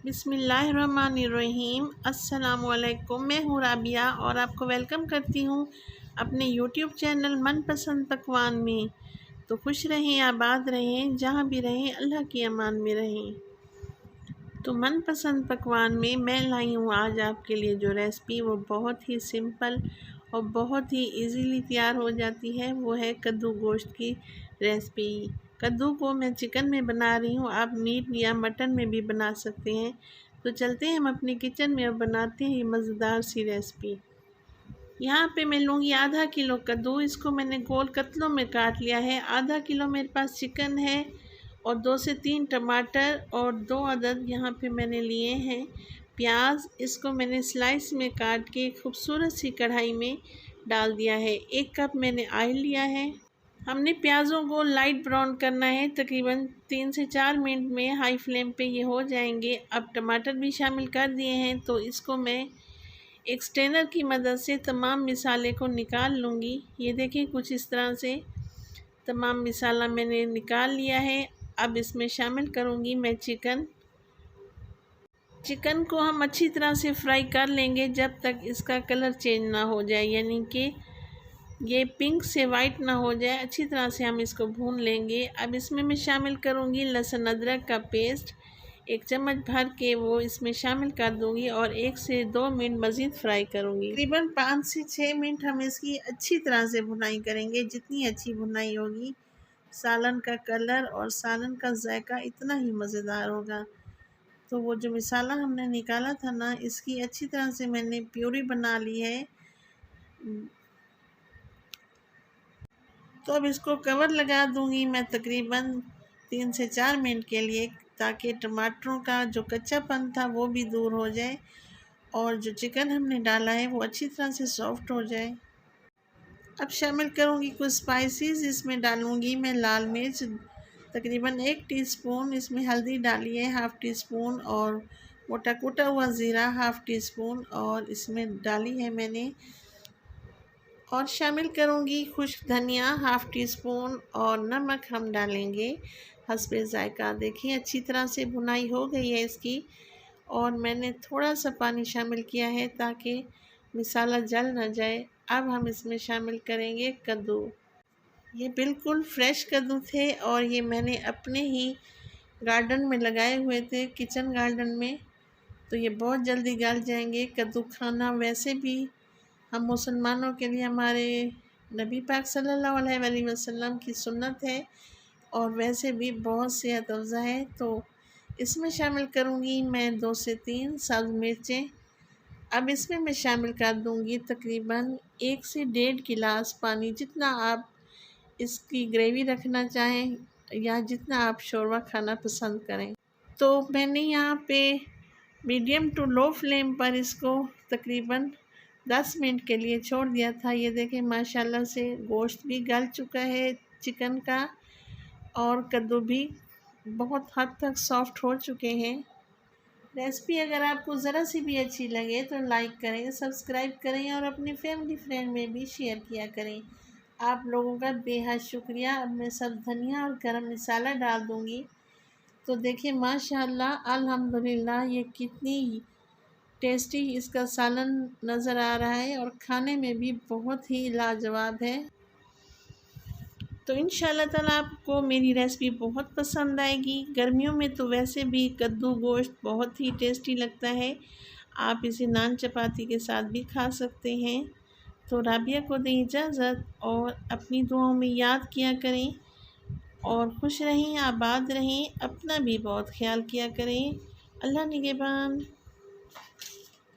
बिस्मिल्लाहिर्रहमानिर्रहीम। अस्सलामुअलैकुम। मैं हूँ राबिया और आपको वेलकम करती हूँ अपने यूट्यूब चैनल मनपसंद पकवान में। तो खुश रहें, आबाद रहें, जहाँ भी रहें अल्लाह की अमान में रहें। तो मनपसंद पकवान में मैं लाई हूँ आज आपके लिए जो रेसिपी, वो बहुत ही सिंपल और बहुत ही इजीली तैयार हो जाती है। वो है कद्दू गोश्त की रेसिपी। कद्दू को मैं चिकन में बना रही हूँ, आप मीट या मटन में भी बना सकते हैं। तो चलते हैं हम अपने किचन में और बनाते हैं ये मज़ेदार सी रेसिपी। यहाँ पे मैं लूँगी आधा किलो कद्दू। इसको मैंने गोल कतलों में काट लिया है। आधा किलो मेरे पास चिकन है और 2 से 3 टमाटर और 2 अदद यहाँ पे मैंने लिए हैं प्याज। इसको मैंने स्लाइस में काट के खूबसूरत सी कढ़ाई में डाल दिया है। 1 कप मैंने ऑयल लिया है। हमने प्याज़ों को लाइट ब्राउन करना है, तकरीबन 3 से 4 मिनट में हाई फ्लेम पे ये हो जाएंगे। अब टमाटर भी शामिल कर दिए हैं, तो इसको मैं एक स्ट्रेनर की मदद से तमाम मिसाले को निकाल लूँगी। ये देखिए कुछ इस तरह से तमाम मिसाला मैंने निकाल लिया है। अब इसमें शामिल करूँगी मैं चिकन को हम अच्छी तरह से फ्राई कर लेंगे जब तक इसका कलर चेंज ना हो जाए, यानी कि ये पिंक से वाइट ना हो जाए। अच्छी तरह से हम इसको भून लेंगे। अब इसमें मैं शामिल करूँगी लहसुन अदरक का पेस्ट, 1 चम्मच भर के वो इसमें शामिल कर दूँगी और 1 से 2 मिनट मज़ीद फ्राई करूँगी। तकरीबन 5 से 6 मिनट हम इसकी अच्छी तरह से भुनाई करेंगे। जितनी अच्छी भुनाई होगी, सालन का कलर और सालन का जायका इतना ही मज़ेदार होगा। तो वो जो मिसाला हमने निकाला था ना, इसकी अच्छी तरह से मैंने प्यूरी बना ली है। तो अब इसको कवर लगा दूंगी मैं तकरीबन 3 से 4 मिनट के लिए, ताकि टमाटरों का जो कच्चापन था वो भी दूर हो जाए और जो चिकन हमने डाला है वो अच्छी तरह से सॉफ्ट हो जाए। अब शामिल करूंगी कुछ स्पाइसेस। इसमें डालूंगी मैं लाल मिर्च तकरीबन 1 टीस्पून, इसमें हल्दी डाली है 1/2 टीस्पून और मोटा कूटा हुआ ज़ीरा 1/2 टीस्पून और इसमें डाली है मैंने, और शामिल करूंगी खुश्क धनिया 1/2 टीस्पून और नमक हम डालेंगे हस्बे ज़ायका। देखिए अच्छी तरह से भुनाई हो गई है इसकी और मैंने थोड़ा सा पानी शामिल किया है ताकि मिसाला जल ना जाए। अब हम इसमें शामिल करेंगे कद्दू। ये बिल्कुल फ्रेश कद्दू थे और ये मैंने अपने ही गार्डन में लगाए हुए थे, किचन गार्डन में। तो ये बहुत जल्दी गल जाएंगे। कद्दू खाना वैसे भी हम मुसलमानों के लिए, हमारे नबी पाक सल्लल्लाहु अलैहि वसल्लम की सुन्नत है और वैसे भी बहुत सेहत अफ़ज़ा है। तो इसमें शामिल करूँगी मैं 2 से 3 सब्ज़ मिर्चें। अब इसमें मैं शामिल कर दूँगी तकरीबन 1 से 1.5 गिलास पानी, जितना आप इसकी ग्रेवी रखना चाहें या जितना आप शोरबा खाना पसंद करें। तो मैंने यहाँ पे मीडियम टू लो फ्लेम पर इसको तकरीबन 10 मिनट के लिए छोड़ दिया था। ये देखें माशाल्लाह से गोश्त भी गल चुका है चिकन का और कद्दू भी बहुत हद तक सॉफ्ट हो चुके हैं। रेसिपी अगर आपको ज़रा सी भी अच्छी लगे तो लाइक करें, सब्सक्राइब करें और अपनी फैमिली फ्रेंड में भी शेयर किया करें। आप लोगों का बेहद शुक्रिया। अब मैं सब धनिया और गरम मसाला डाल दूँगी। तो देखिए माशाल्लाह अल्हम्दुलिल्लाह ये कितनी टेस्टी इसका सालन नज़र आ रहा है और खाने में भी बहुत ही लाजवाब है। तो इंशाल्लाह ताला आपको मेरी रेसिपी बहुत पसंद आएगी। गर्मियों में तो वैसे भी कद्दू गोश्त बहुत ही टेस्टी लगता है। आप इसे नान चपाती के साथ भी खा सकते हैं। तो राबिया को दें इजाज़त और अपनी दुआओं में याद किया करें और खुश रहें, आबाद रहें, अपना भी बहुत ख्याल किया करें। अल्लाह निगहबान।